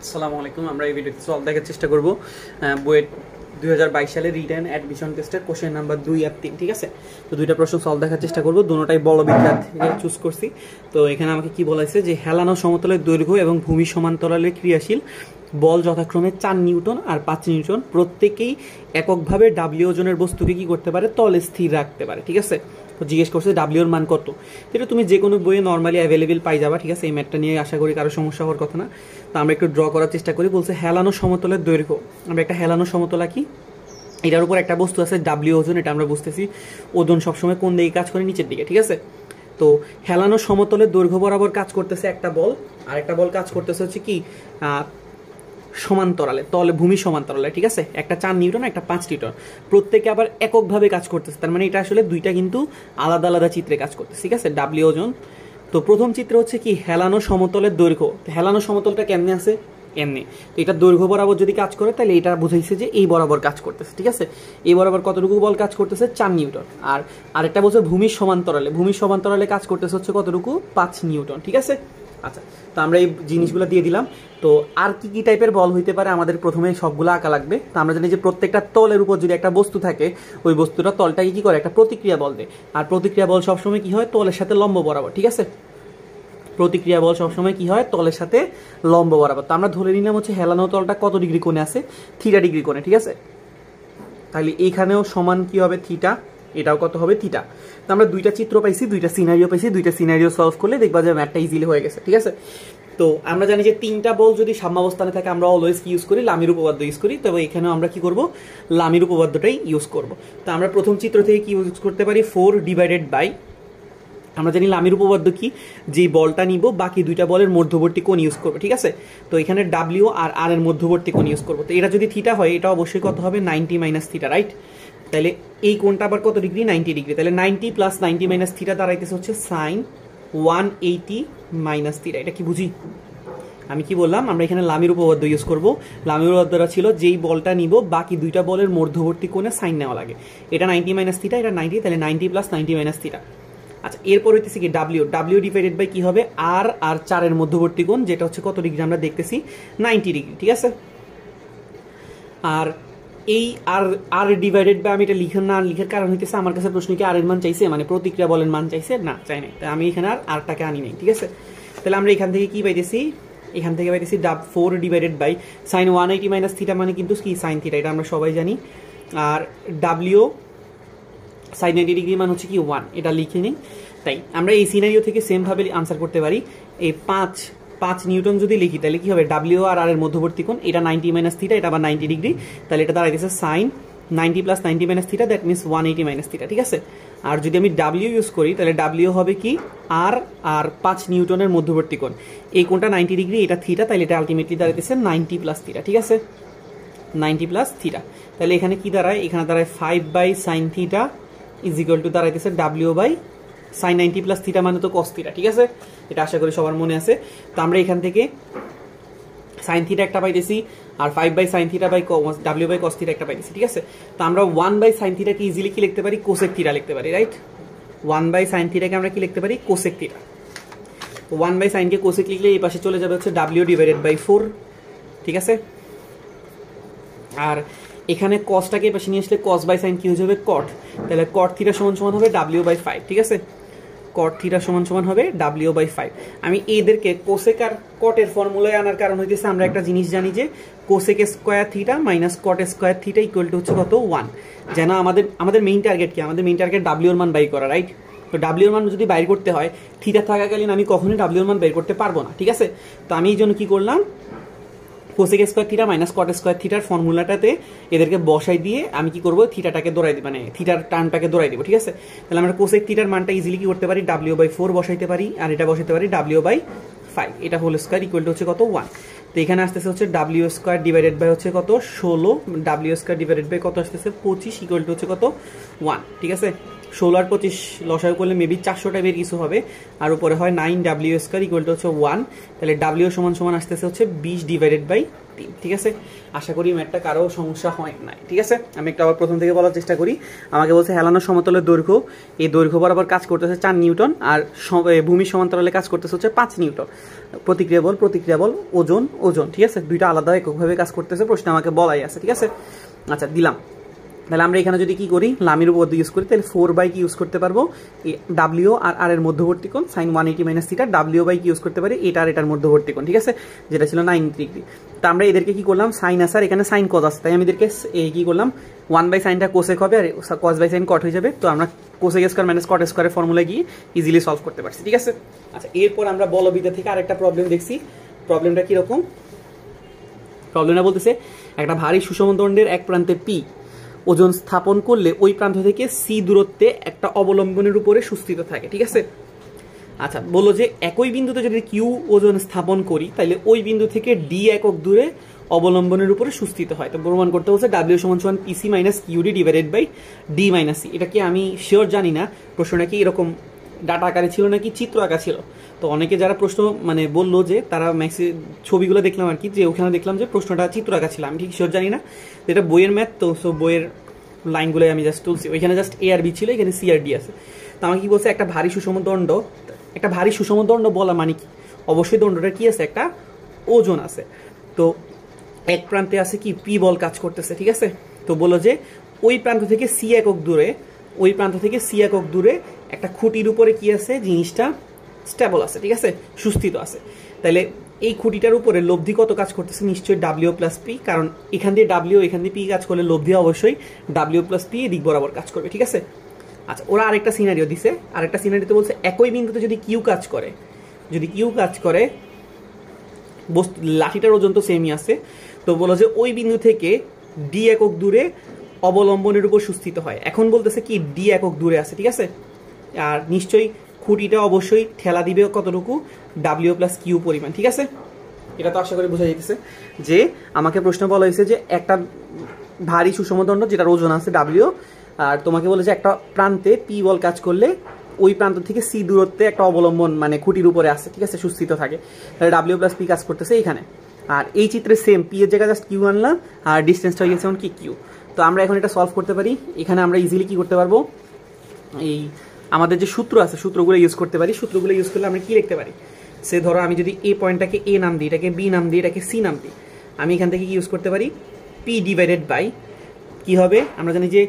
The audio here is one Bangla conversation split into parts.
আসসালামু আলাইকুম। আমরা এই ভিডিওতে সলভ দেখার চেষ্টা করব বুয়েট 2022 সালের রিটেন অ্যাডমিশন টেস্টের কোশ্চেন নাম্বার 2 আর 3। ঠিক আছে, তো দুইটা প্রশ্ন সলভ দেখার চেষ্টা করব। দুটোটাই বলবিদ্যা থেকে চুজ করছি। তো এখানে আমাকে কি বলা হয়েছে যে হেলানো সমতলের দৈর্ঘ্য এবং ভূমি সমান্তরালে ক্রিয়াশীল বল যথাক্রমে 4 নিউটন আর 5 নিউটন প্রত্যেকেই এককভাবে ডাব্লিউ ওজনের বস্তুকে কি করতে পারে, তলে স্থির রাখতে পারে। ঠিক আছে, তো জিজ্ঞেস করছে ডাব্লিউর মান কত। এটা তুমি যে কোনো বইয়ে নর্মালি অ্যাভেলেবেল পাই যাবা। ঠিক আছে, এই ম্যাথটা নিয়ে আশা করি কারো সমস্যা হওয়ার কথা না। তো আমরা একটু ড্র করার চেষ্টা করি। বলছে হেলানো সমতলের দৈর্ঘ্য। আমরা একটা হেলানো সমতল আঁকি, এটার উপর একটা বস্তু আছে ডাব্লিউ ওজন। এটা আমরা বুঝতেছি ওজন সবসময় কোন দিকে কাজ করে, নিচের দিকে। ঠিক আছে, তো হেলানো সমতলের দৈর্ঘ্য বরাবর কাজ করতেছে একটা বল, আর একটা বল কাজ করতেছে হচ্ছে কি সমান্তরালে, তলে ভূমি সমান্তরালে। ঠিক আছে, একটা 4 নিউটন একটা 5 নিউটন, প্রত্যেকে আবার এককভাবে কাজ করতেছে। তার মানে এটা আসলে দুইটা কিন্তু আলাদা আলাদা চিত্রে কাজ করতেছে। ঠিক আছে, ডাব্লিউ ওজন। তো প্রথম চিত্র হচ্ছে কি হেলানো সমতলের দৈর্ঘ্য। হেলানো সমতলটা কেমনে আছে, এমনি। তো এটা দৈর্ঘ্য বরাবর যদি কাজ করে তাহলে এটা বুঝাইছে যে এই বরাবর কাজ করতেছে। ঠিক আছে, এই বরাবর কতটুকু বল কাজ করতেছে, 4 নিউটন। আর আরেকটা বলছে ভূমির সমান্তরালে, ভূমির সমান্তরালে কাজ করতেছে হচ্ছে কতটুকু, 5 নিউটন। ঠিক আছে, আচ্ছা, তো আমরা এই জিনিসগুলো দিয়ে দিলাম। তো আর কি কি টাইপের বল হইতে পারে আমাদের প্রথমে সবগুলো আঁকা লাগবে। তো আমরা জানি যে প্রত্যেকটা তলের উপর যদি একটা বস্তু থাকে, ওই বস্তুটা তলটাকে কি করে, একটা প্রতিক্রিয়া বল দেয়। আর প্রতিক্রিয়া বল সবসময় কি হয়, তলের সাথে লম্ব বরাবর। ঠিক আছে, প্রতিক্রিয়া বল সবসময় কি হয়, তলের সাথে লম্ব বরাবর। তো আমরা ধরে নিলাম হচ্ছে হেলানো তলটা কত ডিগ্রি কোণে আছে, থিটা ডিগ্রি কোণে। ঠিক আছে, তাহলে এইখানেও সমান কি হবে, থিটা। এটাও কত হবে, থিটা। তো আমরা দুইটা চিত্র পাইছি, দুইটা সিনারিও পাইছি। দুইটা সিনারিও সলভ করলে দেখবা যে ম্যাথটা ইজিলি হয়ে গেছে। ঠিক আছে, তো আমরা জানি যে তিনটা বল যদি সাম্যাবস্থানে থাকে আমরা অলওয়েজ কি ইউজ করি, লামির উপপাদ্য ইউজ করি। তবে এখানেও আমরা কি করব, লামির উপপাদ্যটাই ইউজ করব। তো আমরা প্রথম চিত্র থেকে কি ইউজ করতে পারি, 4 ডিভাইডেড বাই, আমরা জানি লামির উপপাদ্য কি, যে বলটা নিব বাকি দুইটা বলের মধ্যবর্তী কোণ ইউজ করবো। ঠিক আছে, তো এখানে ডাব্লিউ আর আর এর মধ্যবর্তী কোণ ইউজ করবো। তো এটা যদি থিটা হয় এটা অবশ্যই কত হবে, 90 মাইনাস থিটা, রাইট। তাহলে এই কোণটা আবার কত ডিগ্রি, 90 ডিগ্রি। তাহলে 90 প্লাস 90 মাইনাস থিটা দাঁড়াইতেছে হচ্ছে সাইন 180 মাইনাস থিটা। এটা কি বুঝি, আমি কি বললাম, আমরা এখানে লামির উপপাদ্য ইউজ করব। লামির উপপাদ্যটা ছিল যেই বলটা নিব বাকি দুইটা বলের মধ্যবর্তী কোণে সাইন নেওয়া লাগে। এটা 90 মাইনাস থিটা, এটা 90, তাহলে 90 প্লাস 90 মাইনাস থিটা। আচ্ছা, এরপর হইতেছে কি ডাব্লিউ, ডাব্লিউ ডিভাইডেড বাই কি হবে, আর আর 4 এর মধ্যবর্তী কোণ, যেটা হচ্ছে কত ডিগ্রি আমরা দেখতেছি, 90 ডিগ্রি। ঠিক আছে, আর এই আর আর ডিভাইডেড বাই, আমি এটা লিখার না লিখার কারণ হইতেছে আমার কাছে প্রশ্ন কি আর এর মান চাইছে, মানে প্রতিক্রিয়া বলের মান চাইছে, না চাই নাই। তাই আমি এখানে আর আরটাকে আনি নাই। ঠিক আছে, তাহলে আমরা এখান থেকে কি পাইতেছি, এখান থেকে পাইতেছি 4 divided by sine 180 minus theta, মানে কিন্তু কি সাইন থিটা, এটা আমরা সবাই জানি। আর ডাব্লিউ সাইন 90 ডিগ্রি মান হচ্ছে কি 1, এটা লিখে নিই। তাই আমরা এই সিনারিও থেকে সেম ভাবে আনসার করতে পারি। এই 5 নিউটন যদি লিখি তাহলে কি হবে, ডাব্লিউ আর আর এর মধ্যবর্তী কোণ, এটা 90 মাইনাস থিটা, এটা আবার 90 ডিগ্রি। তাহলে এটা দাঁড়াইতেছে sine 90 plus 90 minus theta, that means 180 minus theta. ঠিক আছে, আর যদি আমি ডাব্লিউ ইউজ করি তাহলে ডাব্লিউ হবে কি আর আর 5 নিউটনের মধ্যবর্তী কোণ, এই কোণটা 90 ডিগ্রি, এটা থিটা, তাহলে এটা আলটিমেটলি দাঁড়াইতেছে 90 প্লাস থিটা। ঠিক আছে, 90 প্লাস থিটা। তাহলে এখানে কি দাঁড়ায়, এখানে দাঁড়ায় 5 by sine theta is equal to দাঁড়াইতেছে W by sine 90 plus theta, মানে তো কস থিটা। ঠিক আছে, এটা আশা করি সবার মনে আছে। তো আমরা এখান থেকে সাইন থিটা একটা পাইতেছি, আর 5 by sine theta by W by cos theta একটা পাইতেছি। ঠিক আছে, তো আমরা 1 বাই সাইন থিটাকে ইজিলি কি লিখতে পারি, কোসেক থিটা লিখতে পারি, রাইট। 1 বাই সাইন থিটাকে আমরা কি লিখতে পারি, কোসেক থিটা। 1 বাই সাইনকে কোসেক লিখলে এই পাশে চলে যাবে হচ্ছে ডাব্লিউ ডিভাইডেড বাই 4। ঠিক আছে, আর এখানে কসটাকে পাশে নিয়ে আসলে কস বাই সাইন কি হয়ে যাবে, কট। তাহলে কট থিটা সমান সমান হবে ডাব্লিউ বাই 5। ঠিক আছে, কট থিটা সমান সমান হবে ডাব্লিউ বাই 5। আমি এদেরকে কোসেক আর কটের ফর্মুলায় আনার কারণ হইতেছে আমরা একটা জিনিস জানি যে cosec square theta minus cot square theta equal to হচ্ছে কত, 1। যেন আমাদের মেইন টার্গেট কি, আমাদের মেইন টার্গেট ডাব্লিউর মান বাই করা, রাইট। তো ডাব্লিউর মান যদি বাইর করতে হয়, থিটা থাকাকালীন আমি কখনোই ডাব্লিউর মান বের করতে পারবো না। ঠিক আছে, তো আমি এই জন্য কি করলাম, cosec square theta minus cot square থিটার ফর্মুলাটাতে এদেরকে বসাই দিয়ে আমি কি করবো, থিটাটাকে দৌড়াই দিই, মানে থিটার টার্মটাকে দৌড়াই দিব। ঠিক আছে, তাহলে আমরা কোসেক থিটার মানটা ইজিলি কি করতে পারি, ডাব্লিউ বাই 4 বসাইতে পারি, আর এটা বসাইতে পারি ডাব্লিউ বাই 5, এটা হোল স্কোয়ার ইকুয়াল টু হচ্ছে কত, 1। তো এখানে আসতেছে হচ্ছে ডাব্লিউ স্কোয়ার ডিভাইডেড বাই হচ্ছে কত, 16, ডাব্লিউ স্কোয়ার ডিভাইডেড বাই কত আসতেছে 25 ইকুয়াল টু হচ্ছে কত, 1। ঠিক আছে, 16 আর 25 লসাগু করলে মেবি 400 টাইপের কিছু হবে, আর উপরে হয় 9w² ইকুয়াল টু হচ্ছে 1, তাহলে w সমান সমান আসতেছে হচ্ছে 20/3। ঠিক আছে, আশা করি ম্যাথটা কারো সমস্যা হয় নাই। ঠিক আছে, আমি একটা আবার প্রথম থেকে বলার চেষ্টা করি। আমাকে বলছে হেলানো সমতলের দৈর্ঘ্য, এই দৈর্ঘ্য বরাবর কাজ করতেছে 4 নিউটন, আর ভূমির সমান্তরালে কাজ করতেছে হচ্ছে 5 নিউটন। প্রতিক্রিয়া বল, ওজন। ঠিক আছে, দুইটা আলাদা এককভাবে কাজ করতেছে, প্রশ্ন আমাকে বলাই আছে। ঠিক আছে, আচ্ছা দিলাম। তাহলে আমরা এখানে যদি কি করি, লামির উপপাদ্য ইউজ করি, তাহলে 4 কি ইউজ করতে পারবো, ডাব্লিউ আর আর এর মধ্যবর্তী কোণ sin 180 - θ, ডাব্লিউ কি ইউজ করতে পারি এটা আর এটার মধ্যবর্তী কোণ। ঠিক আছে, যেটা ছিল 90 ডিগ্রি। তো আমরা এদেরকে কি করলাম, সাইন আছে আর এখানে সাইন কজ আছে, তাই আমি এদেরকে কি করলাম, 1/sin কোসেক হবে আর cos/sin কট হয়ে যাবে। তো আমরা কোসেক স্কয়ার মাইনাস কট স্কয়ারের ফর্মুলা গিয়ে ইজিলি সলভ করতে পারছি। ঠিক আছে, আচ্ছা এরপর আমরা বলবিদ্যা থেকে আরেকটা প্রবলেম দেখছি। প্রবলেমটা কিরকম, প্রবলেমটা বলতেছে একটা ভারী সুষম দণ্ডের এক প্রান্তে পি ওজন স্থাপন করলে ওই প্রান্ত থেকে সি দূরত্বে একটা অবলম্বনের উপরে সুস্থিত থাকে। ঠিক আছে, আচ্ছা বললো যে একই বিন্দুতে যদি কিউ ওজন স্থাপন করি তাহলে ওই বিন্দু থেকে ডি একক দূরে অবলম্বনের উপরে সুস্থিত হয়। তো প্রমাণ করতে হচ্ছে ডাব্লিউ সমান সমান PC minus QD divided by D minus C. এটা কি আমি শিওর জানি না, প্রশ্নটা কি এরকম ডাটা আকারে ছিল নাকি চিত্র আঁকা ছিল। তো অনেকে যারা প্রশ্ন মানে বললো যে তারা ছবিগুলো দেখলাম আর কি, যে ওখানে দেখলাম যে প্রশ্নটা চিত্র আঁকা ছিল, আমি ঠিক শিওর জানি না। এটা বইয়ের ম্যাথ, তো সো বইয়ের লাইনগুলো আমি জাস্ট তুলছি, ওইখানে জাস্ট এ আর বি ছিল, এখানে সি আর ডি আছে। তো আমাকে কি বলছে, একটা ভারী সুষম দণ্ড বলা মানে কি, অবশ্যই দণ্ডটার কি আছে, একটা ওজন আছে। তো এক প্রান্তে আছে কি পি বল কাজ করতেছে। ঠিক আছে, তো বলো যে ওই প্রান্ত থেকে সি একক দূরে একটা খুঁটির উপরে কি আছে, জিনিসটা স্টেবল আছে। ঠিক আছে, সুস্থিত আছে। তাহলে এই খুঁটিটার উপরে লব্ধি কত কাজ করতেছে, নিশ্চয়ই ডাব্লিউ প্লাস পি, কারণ এখান দিয়ে ডাব্লিউ এখান দিয়ে পি কাজ করলে লব্ধি অবশ্যই ডাব্লিউ প্লাস পি এদিক বরাবর কাজ করবে। ঠিক আছে, আচ্ছা ওরা আরেকটা সিনারিও দিছে, আরেকটা সিনারিওতে বলছে একই বিন্দুতে যদি কিউ কাজ করে লাঠিটার ওজন তো সেমই আছে, তো বলো যে ওই বিন্দু থেকে ডি একক দূরে অবলম্বনের উপর সুস্থিত হয়। এখন বলতেছে কি ডি একক দূরে আছে। ঠিক আছে, আর নিশ্চয়ই খুঁটিটা অবশ্যই ঠেলা দিবে কতটুকু, ডাব্লিউ প্লাস কিউ পরিমাণ। ঠিক আছে, এটা তো আশা করি বোঝা যাইতেছে যে আমাকে প্রশ্ন বলা হয়েছে যে একটা ভারী সুষম দণ্ড যেটার ওজন আছে ডাব্লিউ, আর তোমাকে বলে যে একটা প্রান্তে পি বল কাজ করলে ওই প্রান্ত থেকে সি দূরত্বে একটা অবলম্বন মানে খুঁটির উপরে আছে। ঠিক আছে, সুস্থিত থাকে, তাহলে ডাব্লিউ প্লাস পি কাজ করতেছে এইখানে। আর এই চিত্রে সেম পি এর জায়গায় জাস্ট কিউ আনলাম আর ডিস্টেন্সটা হয়ে গেছে এমন কি কিউ। তো আমরা এখন এটা সলভ করতে পারি। এখানে আমরা ইজিলি কি করতে পারবো, এই আমাদের যে সূত্র আছে সূত্রগুলো ইউজ করতে পারি। সূত্রগুলো ইউজ করলে আমরা কি লিখতে পারি, সে ধরো আমি যদি এই পয়েন্টটাকে এ নাম দিই, এটাকে বি নাম দিই, এটাকে সি নাম দিই, আমি এখান থেকে কি ইউজ করতে পারি, পি ডিভাইডেড বাই কি হবে, আমরা জানি যে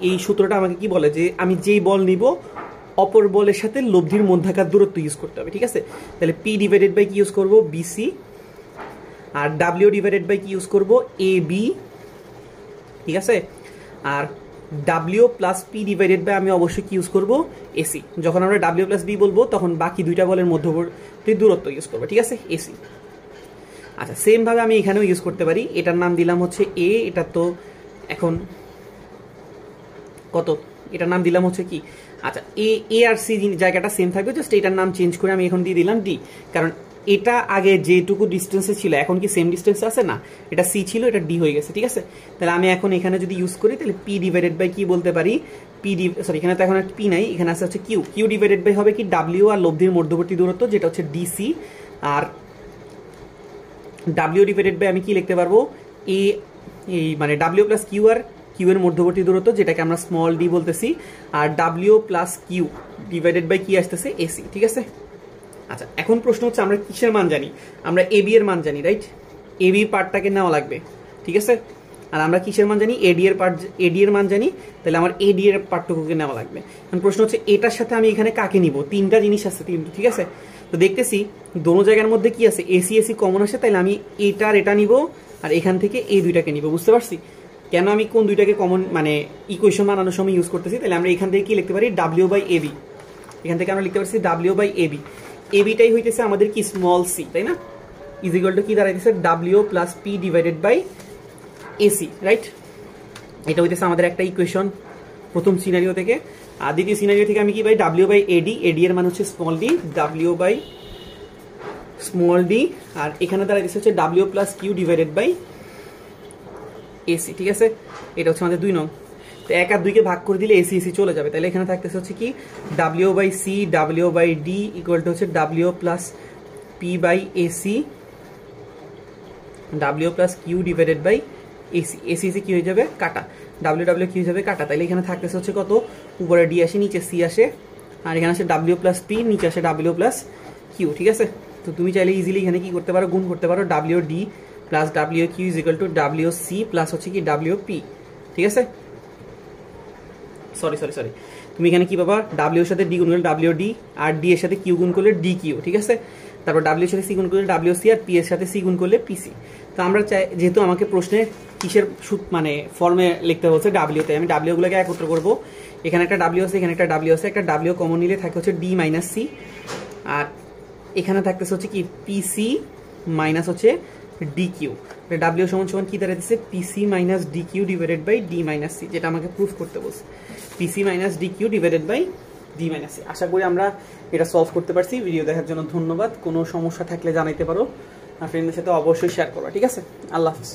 এই সূত্রটা আমাকে কি বলে যে আমি যেই বল নিব অপর বলের সাথে লব্ধির মধ্যাকার দূরত্ব ইউজ করতে হবে। ঠিক আছে, তাহলে পি ডিভাইডেড বাই কি ইউজ করব, বিসি, আর ডাব্লিউ ডিভাইডেড বাই কি ইউজ করব, এ বি। ঠিক আছে, আর W plus P divided by আমি অবশ্যই কি ইউজ করব, এসি। যখন আমরা ডাব্লিউ প্লাস বি বলবো তখন বাকি দুইটা বলের মধ্যবর্তী দূরত্ব ইউজ করবো। ঠিক আছে, এসি। আচ্ছা সেম ভাবে আমি এখানেও ইউজ করতে পারি, এটার নাম দিলাম হচ্ছে এ, এটা তো এখন কত, এটার নাম দিলাম হচ্ছে কি, আচ্ছা এ আর সি জায়গাটা সেম থাকবে, জাস্ট এটার নাম চেঞ্জ করে আমি এখন দিয়ে দিলাম ডি, কারণ এটা আগে যেটুকু ডিস্টেন্সে ছিল এখন কি সেম ডিস্টেন্স আছে না, এটা সি ছিল এটা ডি হয়ে গেছে। ঠিক আছে, তাহলে আমি এখন এখানে যদি ইউজ করি তাহলে পি ডিভাইডেড বাই কি বলতে পারি, সরি এখানে তো এখন পি নাই, এখানে আছে হচ্ছে কিউ ডিভাইডেড বাই হবে কি ডাব্লিউ আর লব্ধির মধ্যবর্তী দূরত্ব যেটা হচ্ছে ডিসি, আর ডাব্লিউ ডিভাইডেড বাই আমি কি লিখতে পারবো, এই মানে ডাব্লিউ প্লাস কিউ আর কিউ এর মধ্যবর্তী দূরত্ব যেটাকে আমরা স্মল ডি বলতেছি, আর W plus Q divided by কি আসতেছে, এসি। ঠিক আছে, আচ্ছা এখন প্রশ্ন হচ্ছে আমরা কিসের মান জানি, আমরা এবি এর মান জানি, রাইট, এবি পার্টটাকে নেওয়া লাগবে। ঠিক আছে, আর আমরা কিসের মান জানি, এডি এর মান জানি, তাহলে আমার এডি এর পার্টটুকুকে নেওয়া লাগবে। এখন প্রশ্ন হচ্ছে এটার সাথে আমি এখানে কাকে নিব, তিনটা জিনিস আছে তিনটা। ঠিক আছে, তো দেখতেছি দোনো জায়গার মধ্যে কি আছে, এসি এসি কমন আসে, তাহলে আমি এটা নিব আর এখান থেকে এই দুইটাকে নিব। বুঝতে পারছি কেন আমি কোন দুইটাকে কমন মানে ইকুয়েশন বানানোর সময় ইউজ করতেছি। তাহলে আমরা এখান থেকে কি লিখতে পারি, ডাব্লিউ বাই এবি, এখান থেকে আমরা লিখতে পারছি ডাব্লিউ বাই এবি। এবিটাই হইতেছে আমাদের কি স্মল সি, তাই না, ইজ ইকুয়াল টু কি দাঁড়াইতেছে W plus P divided by AC, right. এটা হইতেছে আমাদের একটা ইকুয়েশন প্রথম সিনারিও থেকে। আর দ্বিতীয় সিনারিও থেকে আমি কি পাই, ডাব্লিউ বাই এডি, এডি এর মান হচ্ছে small D, W by small D, আর এখানে দাঁড়াইতেছে হচ্ছে W plus Q divided by AC. ঠিক আছে, এটা হচ্ছে আমাদের 2 নং। তো 1 আর 2 কে ভাগ করে দিলে এসি এসি চলে যাবে, তাহলে এখানে থাকতেছে হচ্ছে কি W by C W by D equal to হচ্ছে W plus P by AC W plus Q divided by AC. AC AC কি হয়ে যাবে কাটা, ডাব্লিউ ডাব্লিউ কি হয়ে যাবে কাটা, তাহলে এখানে থাকতেছে হচ্ছে কত, উপরে ডি আসে নিচে সি আসে, আর এখানে আসে ডাব্লিউ প্লাস পি নিচে আসে ডাব্লিউ প্লাস কিউ। ঠিক আছে, তো তুমি চাইলে ইজিলি এখানে কি করতে পারো, গুণ করতে পারো, W D plus W Q is equal to W C plus হচ্ছে কি ডাব্লিউ পি। ঠিক আছে, সরি সরি সরি, তুমি এখানে কি পাবা, ডাব্লিউ এর সাথে ডি গুণ করলে ডাব্লিউ ডি, আর ডি এর সাথে কিউ গুণ করলে ডি কিউ। ঠিক আছে, তারপর ডাব্লিউ এর সাথে সি গুণ করলে ডাব্লিউ সি, আর পি এর সাথে সি গুণ করলে পিসি। তো আমরা চাই, যেহেতু আমাকে প্রশ্নে কিসের মানে ফর্মে লিখতে হচ্ছে ডাব্লিউতে, আমি ডাব্লিউগুলোকে একত্র করবো। এখানে একটা ডাব্লিউ আছে, এখানে একটা ডাব্লিউ আছে, একটা ডাব্লিউ কমন নিলে থাকে হচ্ছে ডি মাইনাস সি, আর এখানে থাকতেছে হচ্ছে কি পিসি মাইনাস হচ্ছে ডি কিউ। ডাব্লিউ সমান সমান কি দাঁড়াইতেছে, PC minus D Q divided by D minus C, যেটা আমাকে প্রুফ করতে বলছে, PC minus D Q divided by D minus C. আশা করি আমরা এটা সলভ করতে পারছি। ভিডিও দেখার জন্য ধন্যবাদ। কোনো সমস্যা থাকলে জানাইতে পারো, আর ফ্রেন্ডদের সাথে অবশ্যই শেয়ার করো। ঠিক আছে, আল্লাহ হাফিজ।